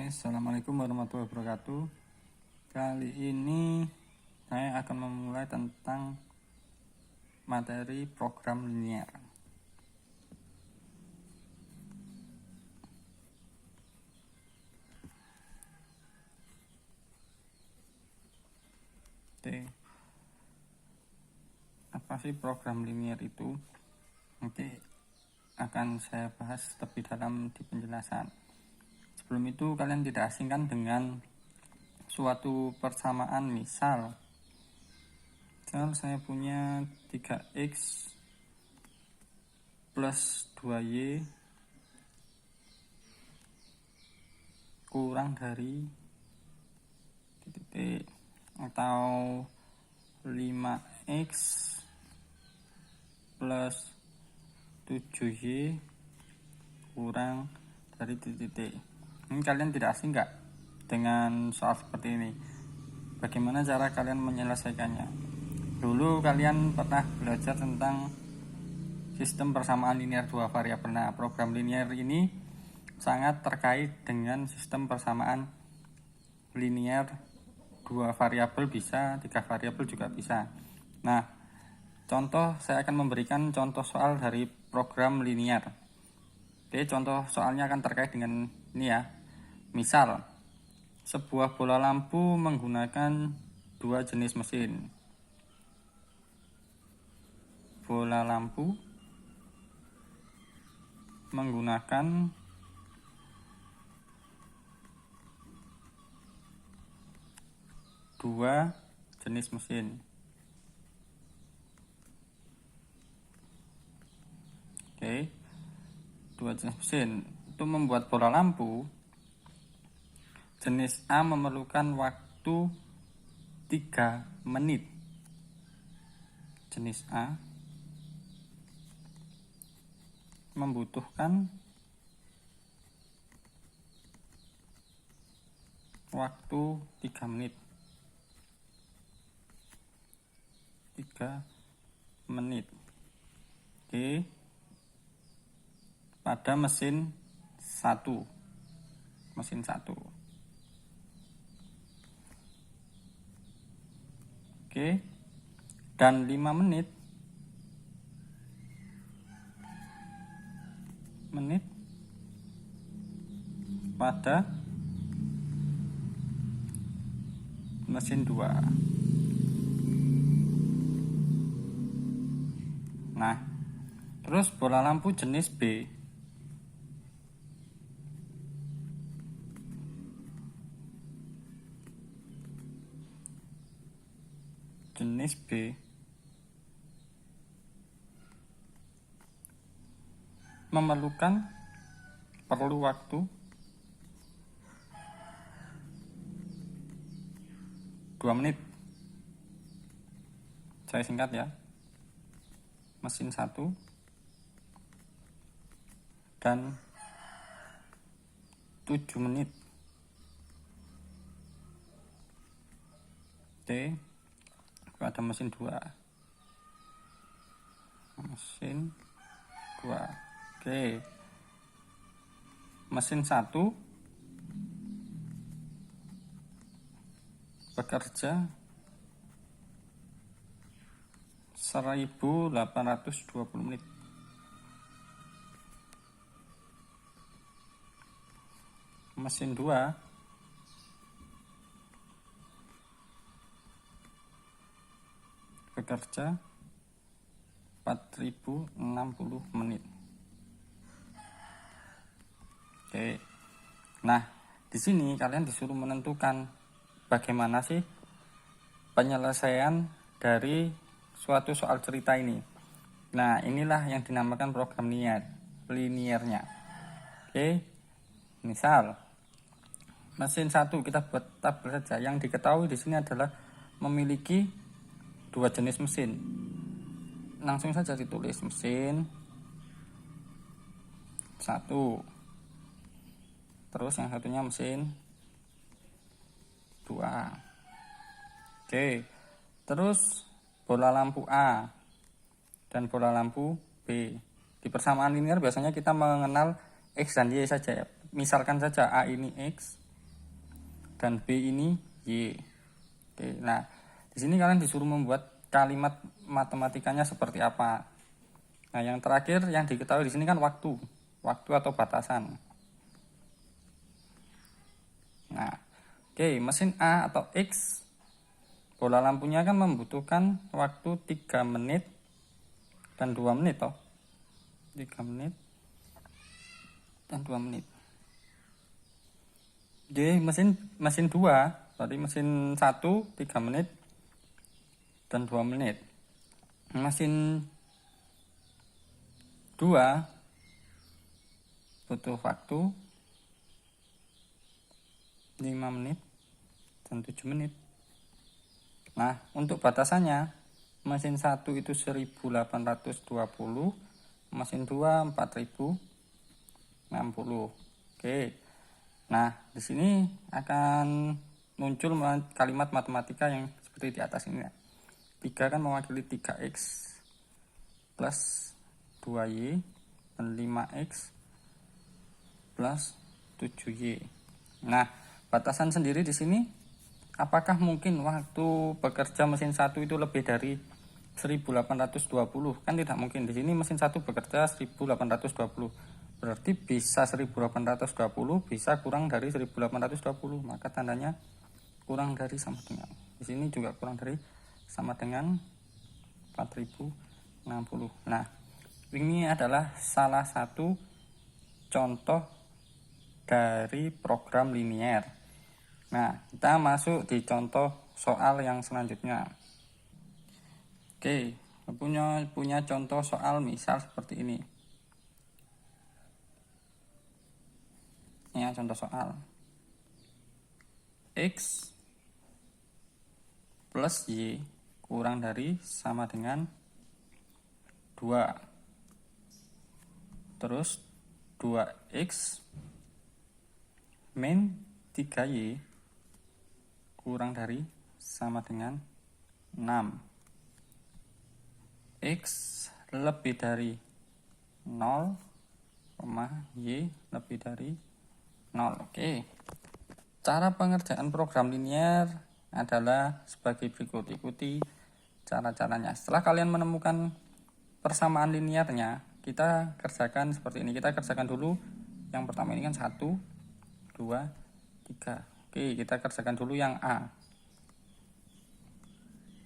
Assalamualaikum warahmatullahi wabarakatuh. Kali ini saya akan memulai tentang materi program linier. Oke. Apa sih program linier itu? Nanti akan saya bahas lebih dalam di penjelasan. Sebelum itu kalian tidak asing kan dengan suatu persamaan. Misal saya punya 3x plus 2y kurang dari titik, atau 5x plus 7y kurang dari titik. Ini kalian tidak asing nggak dengan soal seperti ini? Bagaimana cara kalian menyelesaikannya? Dulu kalian pernah belajar tentang sistem persamaan linier dua variabel. Nah, program linier ini sangat terkait dengan sistem persamaan linier dua variabel, bisa 3 variabel juga bisa. Nah, contoh, saya akan memberikan contoh soal dari program linier. Oke, contoh soalnya akan terkait dengan ini ya. Misal, sebuah bola lampu menggunakan 2 jenis mesin. Bola lampu menggunakan 2 jenis mesin. Oke, 2 jenis mesin. Untuk membuat bola lampu, jenis A memerlukan waktu 3 menit. Jenis A membutuhkan waktu 3 menit. 3 menit. Oke. Pada mesin 1. Mesin 1. Oke. Dan 5 menit pada mesin 2. Nah, terus bola lampu jenis B perlu waktu 2 menit. Saya singkat ya. Mesin 1 dan 7 menit. Oke, pada mesin 2. Mesin 2. Oke. Mesin 1 bekerja 1820 menit. Mesin 2 bekerja 4060 menit. Oke. Nah, di sini kalian disuruh menentukan bagaimana sih penyelesaian dari suatu soal cerita ini. Nah, inilah yang dinamakan program liniernya. Oke. Misal, mesin 1 kita buat tabel saja. Yang diketahui di sini adalah memiliki 2 jenis mesin. Langsung saja ditulis mesin 1. Terus yang satunya mesin 2. Oke. Terus bola lampu A dan bola lampu B. Di persamaan linier biasanya kita mengenal X dan Y saja ya. Misalkan saja A ini X, dan B ini Y. Oke, nah di sini kalian disuruh membuat kalimat matematikanya seperti apa. Nah, yang terakhir yang diketahui di sini kan waktu atau batasan. Nah, oke, mesin A atau X, bola lampunya kan membutuhkan waktu 3 menit dan 2 menit toh. 3 menit dan 2 menit. Oke, mesin 2, tadi mesin 1 3 menit dan 2 menit. Mesin 2 butuh waktu 5 menit dan 7 menit. Nah, untuk batasannya, mesin 1 itu 1820, mesin 2 4060. Oke. Nah, di sini akan muncul kalimat matematika yang seperti di atas ini. 3 kan mewakili 3x plus 2y dan 5x plus 7y. Nah, batasan sendiri di sini, apakah mungkin waktu bekerja mesin 1 itu lebih dari 1820? Kan tidak mungkin. Di sini mesin 1 bekerja 1820. Berarti bisa 1820, bisa kurang dari 1820. Maka tandanya kurang dari sama dengan. Di sini juga kurang dari sama dengan 4060. Nah, ini adalah salah satu contoh dari program linier. Nah, kita masuk di contoh soal yang selanjutnya. Oke, punya contoh soal misal seperti ini. Ini ya, contoh soal. X plus Y kurang dari sama dengan 2. Terus 2X min 3Y kurang dari sama dengan 6. X lebih dari 0, Y lebih dari 0. Oke. Cara pengerjaan program linier adalah sebagai berikut. Ikuti cara-caranya. Setelah kalian menemukan persamaan linearnya, kita kerjakan seperti ini. Kita kerjakan dulu. Yang pertama ini kan 1, 2, 3. Oke, kita kerjakan dulu yang A.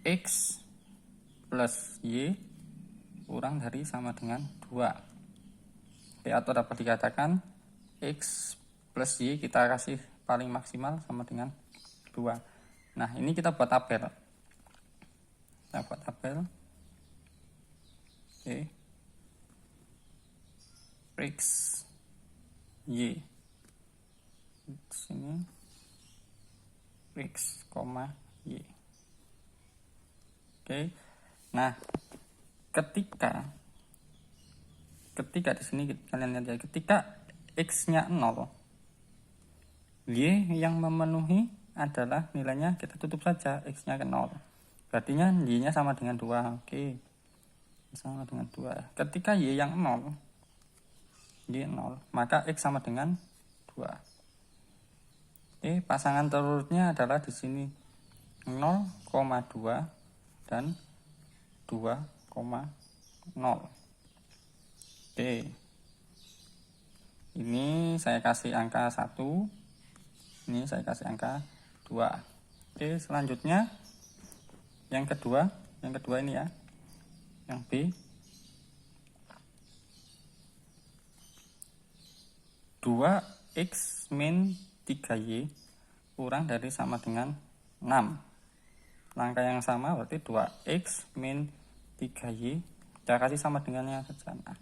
X plus Y kurang dari sama dengan 2. Oke, atau dapat dikatakan X plus Y kita kasih paling maksimal sama dengan 2. Nah, ini kita buat tabel. Kita buat tabel. Oke. X Y. Di sini X, Y. Oke. Nah, ketika di sini kalian lihat ya, ketika X-nya 0, Y yang memenuhi adalah nilainya kita tutup saja, X-nya ke 0. Berarti Y-nya sama dengan 2. Oke. Sama dengan 2. Ketika Y yang 0, Y 0, maka X sama dengan 2. Oke, pasangan telurnya adalah di sini 0,2 dan 2,0. Oke. Ini saya kasih angka 1. Ini saya kasih angka 2. Oke, selanjutnya yang kedua ini ya. Yang B. 2x min 3y kurang dari sama dengan 6. Langkah yang sama berarti 2x min 3y kita kasih sama dengannya saja. Nah,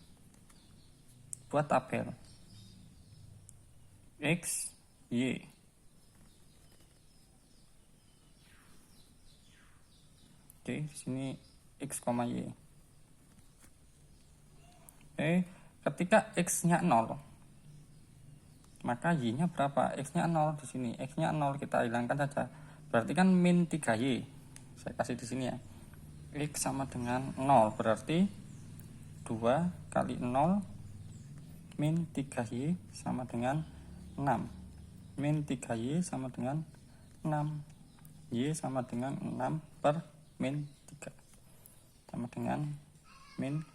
buat tabel X, Y. Oke, di sini X, Y. Oke, ketika X-nya 0, maka Y-nya berapa? X-nya 0 di sini. X-nya 0 kita hilangkan saja. Berarti kan min 3Y. Saya kasih di sini ya. X sama dengan 0, berarti 2 kali 0 min 3Y sama dengan 6. Min 3Y sama dengan 6. Y sama dengan 6 per min 3. Sama dengan min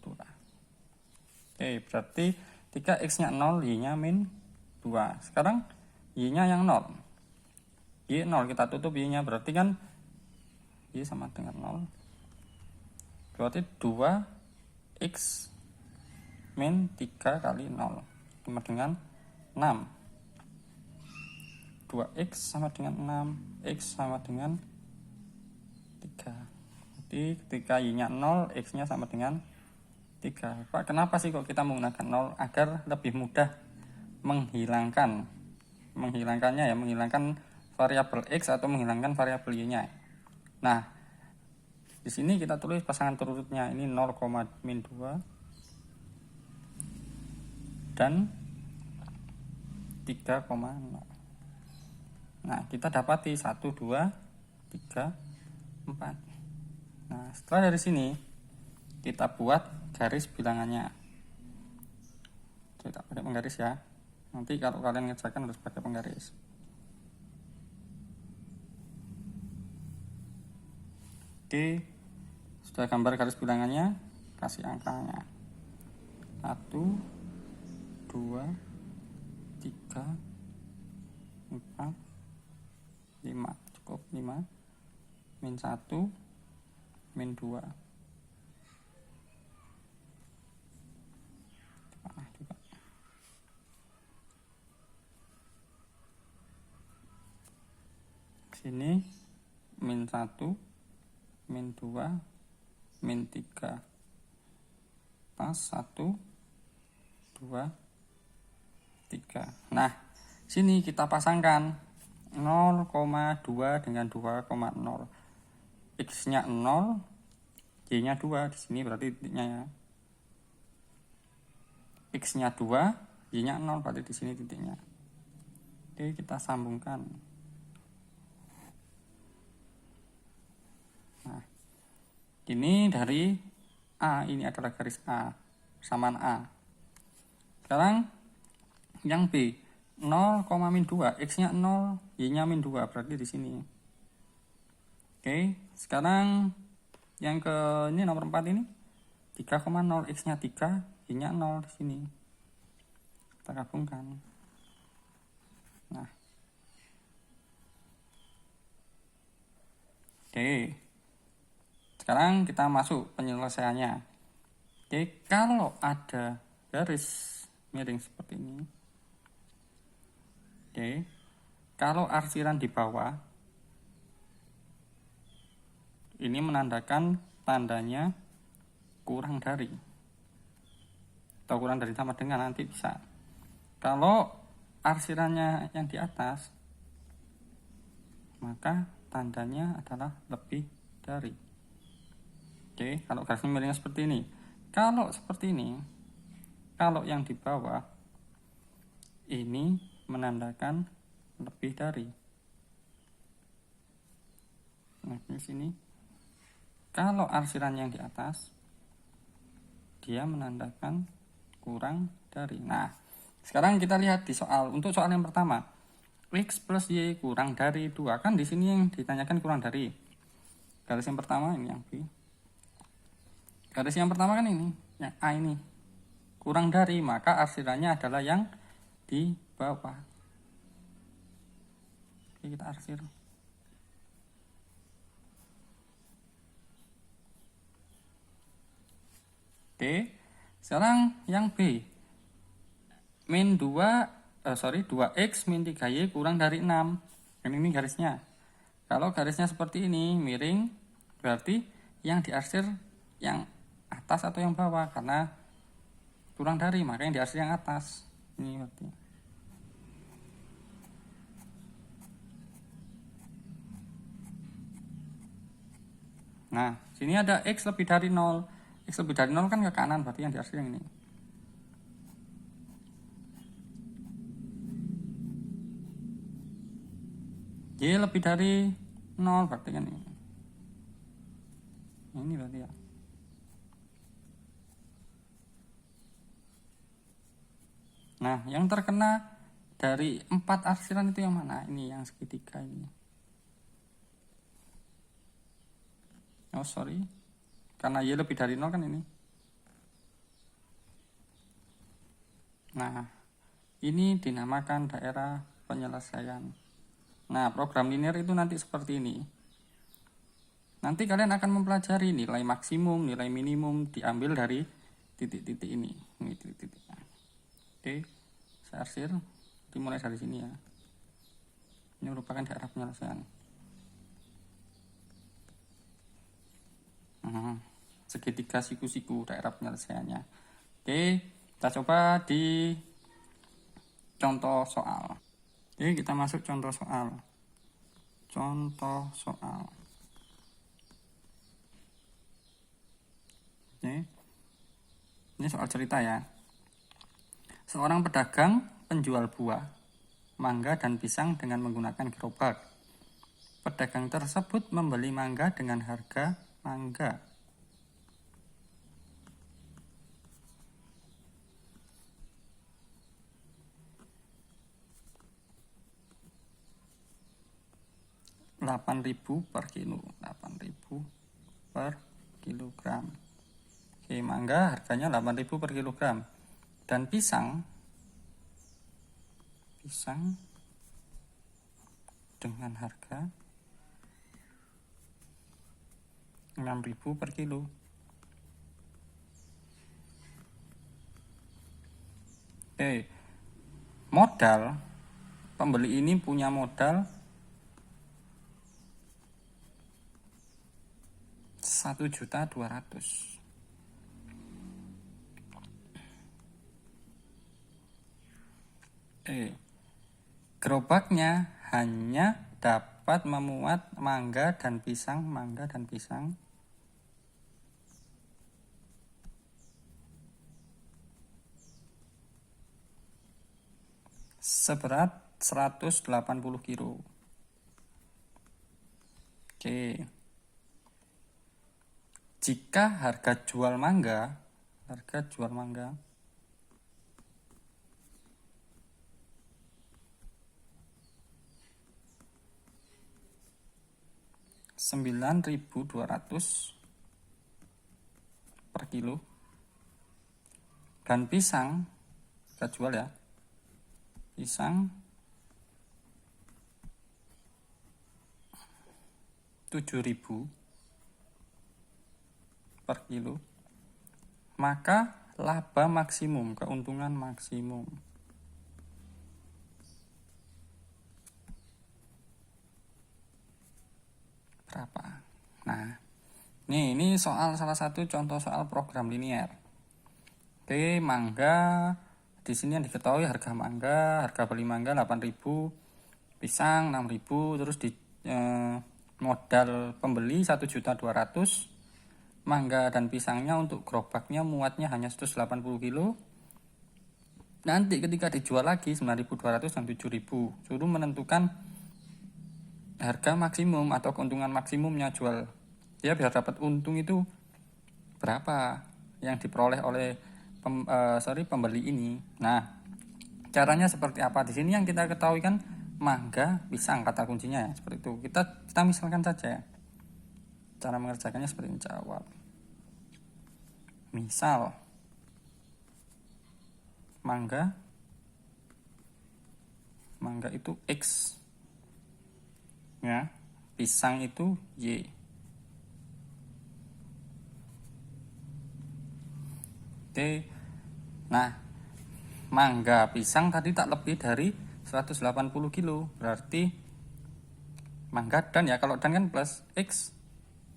2. Oke, berarti 3x-nya 0, Y-nya min 2. Sekarang Y-nya yang 0. Y 0, kita tutup Y-nya, berarti kan Y sama dengan 0. Berarti 2x min 3 kali 0 sama dengan 6. 2x sama dengan 6, x sama dengan 3. Jadi ketika Y-nya 0, X-nya sama dengan 3. Pak, kenapa sih kok kita menggunakan 0? Agar lebih mudah menghilangkannya ya, menghilangkan variabel X atau menghilangkan variabel Y-nya. Nah, di sini kita tulis pasangan turutnya, ini 0, min 2 dan 3,0. Nah, kita dapati 1, 2, 3, 4. Nah, setelah dari sini kita buat garis bilangannya. Kita pakai penggaris ya. Nanti kalau kalian ngerjakan harus pakai penggaris. Oke, sudah gambar garis bilangannya, kasih angkanya. 1, 2, 3, 4, 5. Cukup 5. Min 1, min 2. Juga. Sini min 1, min 2, min 3. Pas 1, 2, 3. Nah, sini kita pasangkan 0,2 dengan 2,0. X-nya 0, Y-nya 2. Di sini berarti titiknya ya. X-nya 2, Y-nya 0, berarti di sini titiknya. Oke, kita sambungkan. Nah, ini dari A, ini adalah garis A, samaan A. Sekarang yang B, 0, min 2, X-nya 0, Y-nya min 2, berarti di sini. Oke, sekarang yang ke ini nomor 4 ini 3,0, X-nya 3, Y-nya 0 di sini. Kita gabungkan. Nah. Oke. Sekarang kita masuk penyelesaiannya. Oke, kalau ada garis miring seperti ini. Oke. Kalau arsiran di bawah, ini menandakan tandanya kurang dari. Atau kurang dari sama dengan, nanti bisa. Kalau arsirannya yang di atas, maka tandanya adalah lebih dari. Oke, kalau garis miringnya seperti ini. Kalau seperti ini, kalau yang di bawah, ini menandakan lebih dari. Nah, di sini. Kalau arsiran yang di atas, dia menandakan kurang dari. Nah, sekarang kita lihat di soal. Untuk soal yang pertama, X plus Y kurang dari 2. Kan di sini yang ditanyakan kurang dari. Garis yang pertama ini yang B. Garis yang pertama kan ini, yang A ini. Kurang dari, maka arsirannya adalah yang di bawah. Oke, kita arsir. Oke, sekarang yang B. Min 2x min 3y kurang dari 6. Ini garisnya. Kalau garisnya seperti ini, miring, berarti yang diarsir yang atas atau yang bawah, karena kurang dari, maka yang diarsir yang atas. Ini berarti. Nah, sini ada X lebih dari 0. X lebih dari 0 kan ke kanan, berarti yang diarsir yang ini. Y lebih dari 0, berarti kan ini. Ini berarti ya. Nah, yang terkena dari 4 arsiran itu yang mana? Ini yang segitiga ini. Oh sorry, karena Y lebih dari 0 kan ini. Nah, ini dinamakan daerah penyelesaian. Nah, program linear itu nanti seperti ini. Nanti kalian akan mempelajari nilai maksimum, nilai minimum diambil dari titik-titik ini. Ini titik-titik. Oke, saya arsir. Dimulai dari sini ya. Ini merupakan daerah penyelesaian. Segitiga siku-siku daerah penyelesaiannya. Oke, kita coba di contoh soal. Oke, kita masuk contoh soal. Contoh soal. Oke. Ini soal cerita ya. Seorang pedagang penjual buah, mangga dan pisang dengan menggunakan gerobak. Pedagang tersebut membeli mangga dengan harga mangga 8.000 per kilo, 8.000 per kilogram. Oke, mangga harganya 8.000 per kilogram. Dan pisang dengan harga 6.000 per kilo. Oke, modal pembeli ini punya modal 1.200.000. Gerobaknya hanya dapat memuat mangga dan pisang seberat 180 kilo. Oke. Jika harga jual mangga 9.200 per kilo, dan pisang kita jual ya, pisang 7.000 per kilo, maka laba maksimum, keuntungan maksimum berapa? Nah, ini soal salah satu contoh soal program linear. Oke, mangga di sini yang diketahui harga beli mangga 8.000, pisang 6.000, terus di modal pembeli 1.200.000, mangga dan pisangnya untuk gerobaknya muatnya hanya 180 kilo. Nanti ketika dijual lagi 9.200 dan 7.000, suruh menentukan harga maksimum atau keuntungan maksimumnya jual. Ya, biar dapat untung itu berapa yang diperoleh oleh pembeli ini. Nah, caranya seperti apa? Di sini yang kita ketahui kan mangga, pisang kata kuncinya ya, seperti itu. Kita misalkan saja ya. Cara mengerjakannya seperti ini, jawab. Misal mangga itu X ya, pisang itu Y. Oke. Nah, mangga pisang tadi tak lebih dari 180 kilo, berarti mangga dan ya, kalau dan kan plus X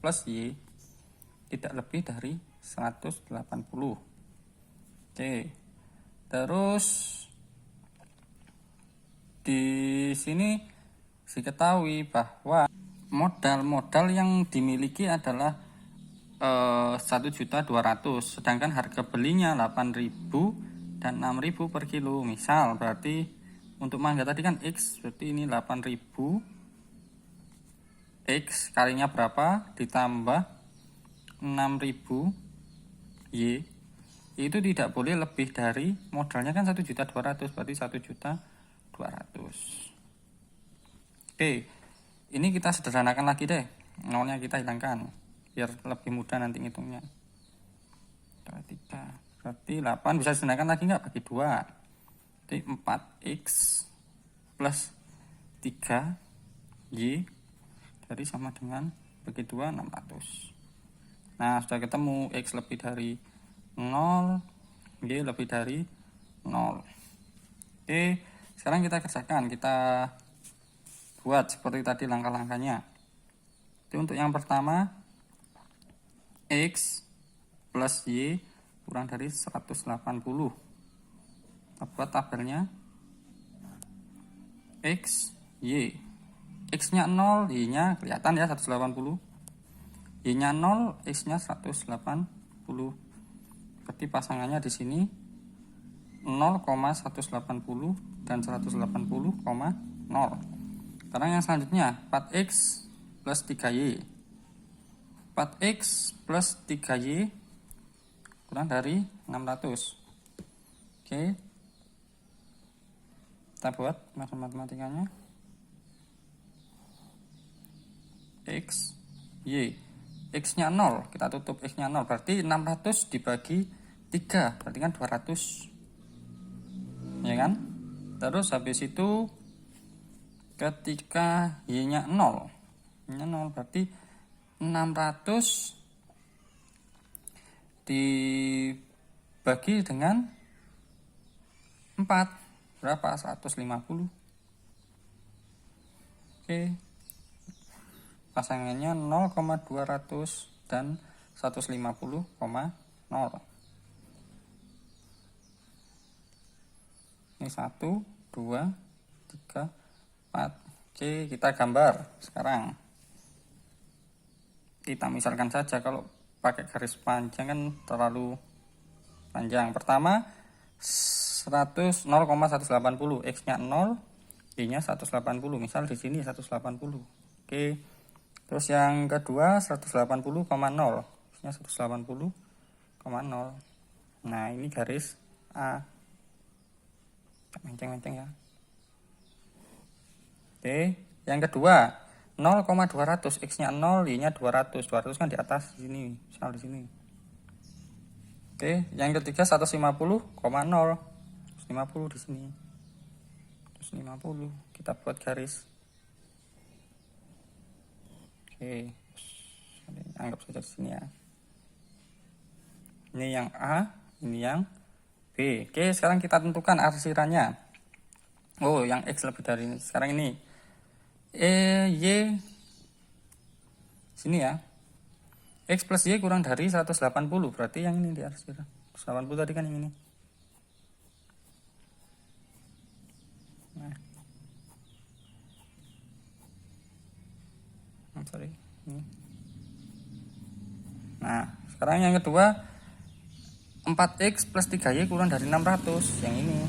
plus Y, tidak lebih dari 180. Oke. Terus di sini diketahui bahwa modal yang dimiliki adalah 1.200.000, sedangkan harga belinya 8.000 dan 6.000 per kilo. Misal berarti untuk mangga tadi kan X, berarti ini 8.000 X kalinya berapa ditambah 6.000 Y, itu tidak boleh lebih dari modalnya kan 1.200.000, berarti 1.200.000 200. Oke, ini kita sederhanakan lagi deh, nolnya kita hilangkan biar lebih mudah nanti ngitungnya. 3 berarti 8 bisa disederhanakan lagi nggak, bagi 2. Jadi 4x plus 3y dari sama dengan bagi 2 600. Nah, sudah ketemu x lebih dari 0, y lebih dari 0. Oke, sekarang kita kerjakan, kita buat seperti tadi langkah-langkahnya. Jadi untuk yang pertama, x plus y kurang dari 180. Kita buat tabelnya. X, y. X-nya 0, y-nya kelihatan ya 180. Y-nya 0, X-nya 180. Berarti pasangannya di sini 0,180 dan 180,0. Sekarang yang selanjutnya 4x plus 3y. 4x plus 3y kurang dari 600. Oke, kita buat matematikanya. X, y. X nya 0, kita tutup X nya 0, berarti 600 dibagi 3, berarti kan 200, ya kan? Terus habis itu ketika Y nya 0, berarti 600 dibagi dengan 4, berapa? 150. Oke, pasangannya 0,200 dan 150,0. Ini 1, 2, 3, 4. Oke, kita gambar sekarang. Kita misalkan saja, kalau pakai garis panjang kan terlalu panjang. Pertama 0,180, x-nya 0, y-nya 180. Misal di sini 180. Oke. Terus yang kedua 180,0, x-nya 180,0. Nah, ini garis A. Menceng-menceng ya. Oke, yang kedua 0,200, x-nya 0, y-nya 200. 200 kan di atas sini, misal di sini. Oke, yang ketiga 150,0. 150 di sini. 150, kita buat garis. Oke, anggap saja di sini ya. Ini yang A, ini yang B. Oke, sekarang kita tentukan arsirannya. Oh, yang X lebih dari ini. Sekarang ini Y sini ya. X plus Y kurang dari 180, berarti yang ini di arsiran. 180 tadi kan yang ini. Nah, sekarang yang kedua 4x plus 3y kurang dari 600, yang ini.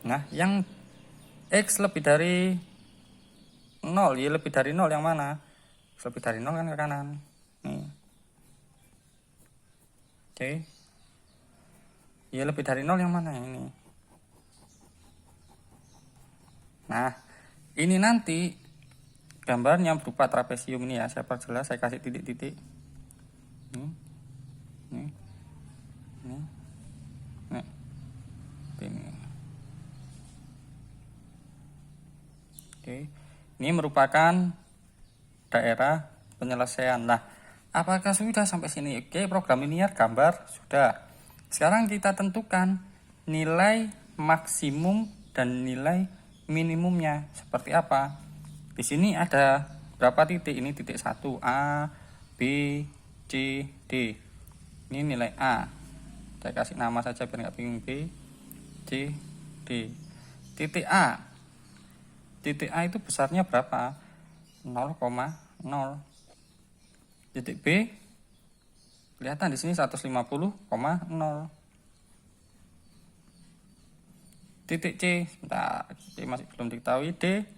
Nah, yang x lebih dari 0, y lebih dari 0 yang mana? X lebih dari 0 kan ke kanan. Nih. Oke. Y lebih dari 0 yang mana? Yang ini. Nah, ini nanti gambarnya berupa trapesium ini ya. Saya perjelas, saya kasih titik-titik. Ini. Oke, ini merupakan daerah penyelesaian. Nah, apakah sudah sampai sini? Oke, program linear gambar sudah. Sekarang kita tentukan nilai maksimum dan nilai minimumnya seperti apa. Di sini ada berapa titik? Ini titik 1, A, B, C, D. Ini nilai A. Saya kasih nama saja biar nggak bingung. B, C, D. Titik A. Titik A itu besarnya berapa? 0,0. Titik B kelihatan di sini 150,0. Titik C, sebentar, C masih belum diketahui. D.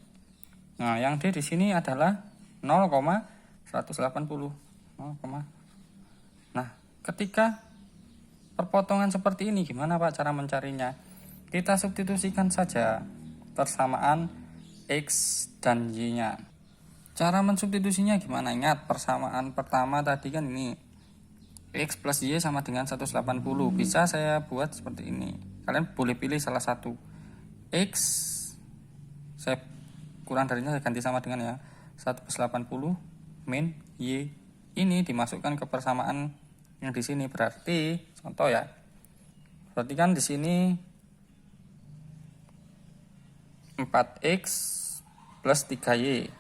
Nah, yang D di sini adalah 0,180. 0,180. ketika perpotongan seperti ini gimana Pak cara mencarinya? Kita substitusikan saja persamaan X dan Y-nya. Cara mensubstitusinya gimana? Ingat persamaan pertama tadi kan ini X plus Y sama dengan 180. Bisa saya buat seperti ini. Kalian boleh pilih salah satu. X saya kurang darinya saya ganti sama dengan ya 180 min Y. Ini dimasukkan ke persamaan yang di sini. Berarti contoh ya. Berarti kan di sini 4X plus 3Y.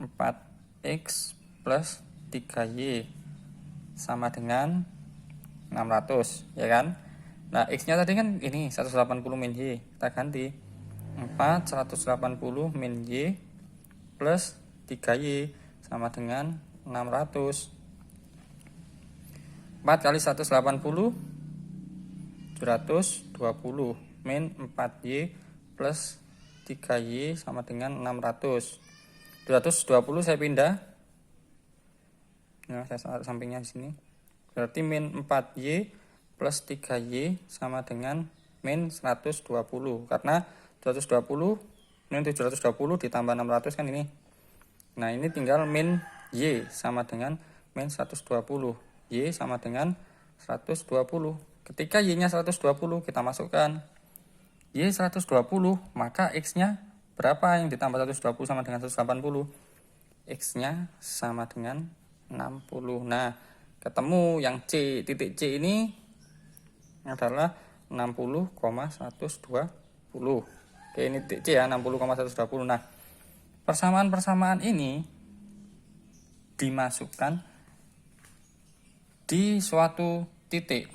4X plus 3Y sama dengan 600 ya kan. Nah X nya tadi kan ini 180 min Y, kita ganti 180 min Y plus 3Y sama dengan 600. 4 kali 180 720 min 4Y plus 3Y sama dengan 600. 220 saya pindah. Nah, saya taruh sampingnya di sini. Berarti min 4Y plus 3Y sama dengan min 120. Karena 220 min 720 ditambah 600 kan ini. Nah, ini tinggal min Y sama dengan min 120. Y sama dengan 120. Ketika Y-nya 120 kita masukkan Y 120, maka X-nya berapa yang ditambah 120 sama dengan 180? X-nya sama dengan 60. Nah, ketemu yang C, titik C ini adalah 60,120. Oke, ini titik C ya, 60,120. Nah, persamaan-persamaan ini dimasukkan di suatu titik.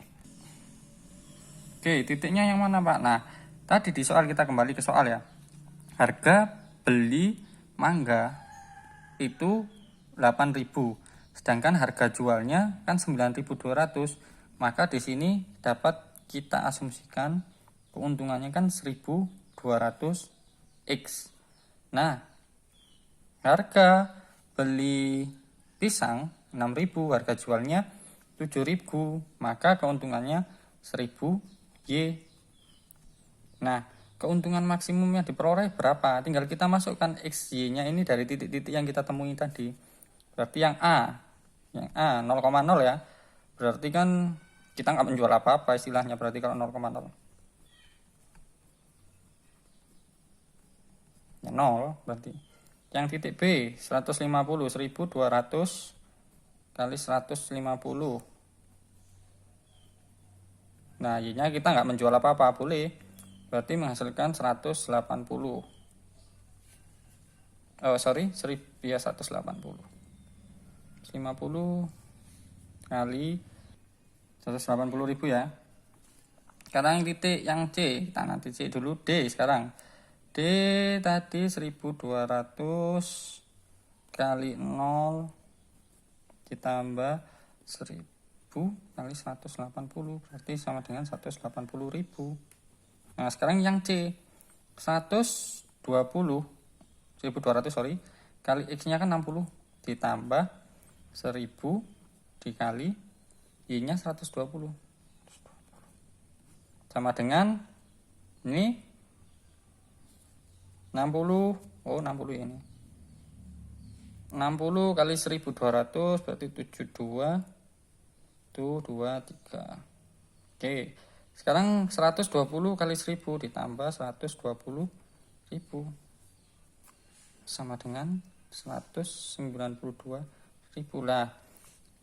Oke, titiknya yang mana Pak? Nah, tadi di soal kita kembali ke soal ya. Harga beli mangga itu 8.000, sedangkan harga jualnya kan 9.200. Maka di sini dapat kita asumsikan keuntungannya kan 1.200x. Nah, harga beli pisang 6.000, harga jualnya 7.000, maka keuntungannya 1.000y. Nah, keuntungan maksimum yang diperoleh berapa? Tinggal kita masukkan XY-nya ini dari titik-titik yang kita temui tadi. Berarti yang A 0,0 ya. Berarti kan kita nggak menjual apa-apa istilahnya, berarti kalau 0,0. Ya 0 berarti. Yang titik B 150, 1.200 kali 150. Nah, Y-nya kita nggak menjual apa-apa, boleh. Berarti menghasilkan 180. 180. 50 kali 180.000 ya. Sekarang titik yang C, kita nanti C dulu. D sekarang. D tadi 1.200 kali 0 ditambah 1.000 kali 180, berarti sama dengan 180.000. Nah, sekarang yang C 120 1.200 kali X-nya kan 60 ditambah 1.000 dikali Y-nya 120 sama dengan ini 60. 60 ini 60 kali 1.200 berarti 72 tuh 23. Oke, sekarang 120 kali 1.000 ditambah 120.000 sama dengan 192.000 lah.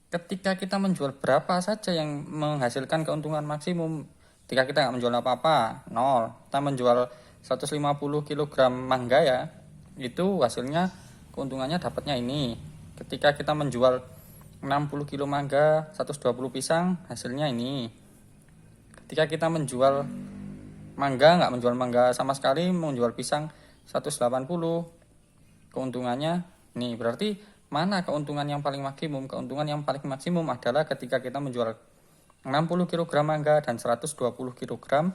Ketika kita menjual berapa saja yang menghasilkan keuntungan maksimum? Ketika kita nggak menjual apa-apa, 0. Kita menjual 150 kg mangga ya, itu hasilnya keuntungannya dapatnya ini. Ketika kita menjual 60 kg mangga, 120 pisang, hasilnya ini. Ketika kita menjual mangga, nggak menjual mangga sama sekali, menjual pisang 180, keuntungannya nih. Berarti mana keuntungan yang paling maksimum? Keuntungan yang paling maksimum adalah ketika kita menjual 60 kg mangga dan 120 kg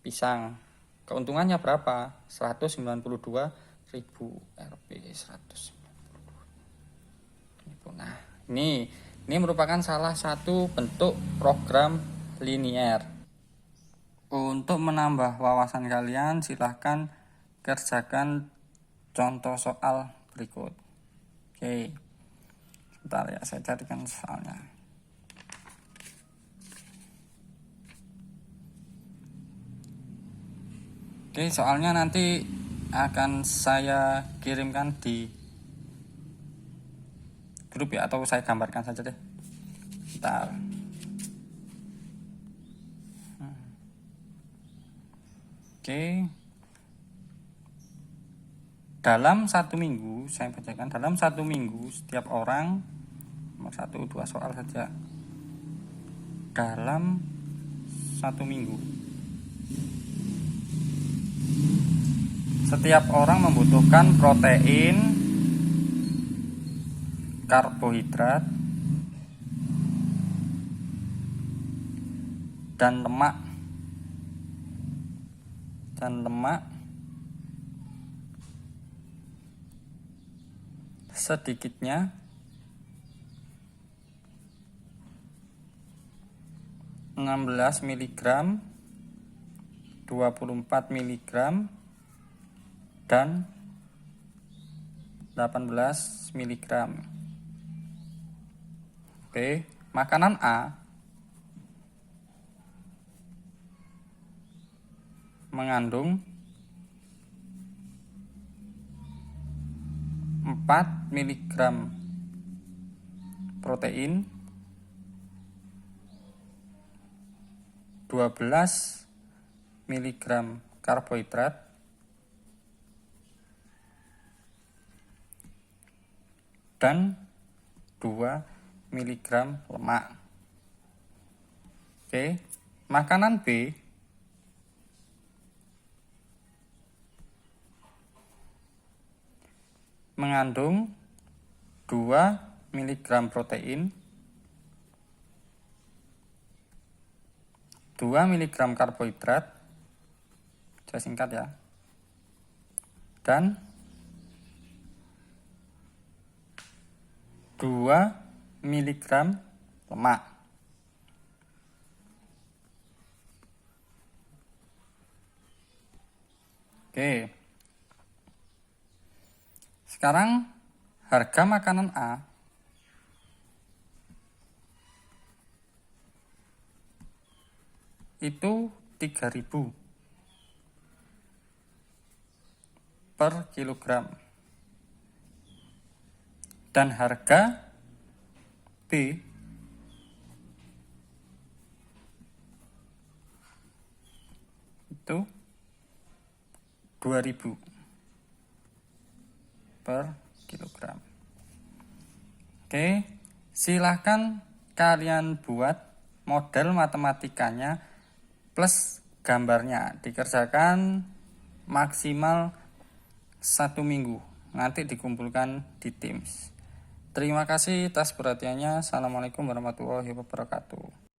pisang. Keuntungannya berapa? 192.000 Rp 192. Nah, ini Ini merupakan salah satu bentuk program linier. Untuk menambah wawasan kalian, silahkan kerjakan contoh soal berikut. Oke, sebentar ya, saya carikan soalnya. Oke, soalnya nanti akan saya kirimkan di grup ya, atau saya gambarkan saja deh. Bentar. Oke. Dalam 1 minggu, saya bacakan, dalam 1 minggu setiap orang, nomor 1, 2 soal saja. Dalam 1 minggu setiap orang membutuhkan protein, karbohidrat, dan lemak sedikitnya 16 mg, 24 mg, dan 18 mg. Oke, makanan A mengandung 4 mg protein, 12 mg karbohidrat, dan 2 mg lemak. Oke, makanan B mengandung 2 mg protein, 2 mg karbohidrat, saya singkat ya, dan 2 mg lemak. Oke. Sekarang harga makanan A itu 3.000 per kilogram. Dan harga B itu 2.000 per kilogram. Oke, silahkan kalian buat model matematikanya plus gambarnya, dikerjakan maksimal 1 minggu, nanti dikumpulkan di Teams. Terima kasih atas perhatiannya. Assalamualaikum warahmatullahi wabarakatuh.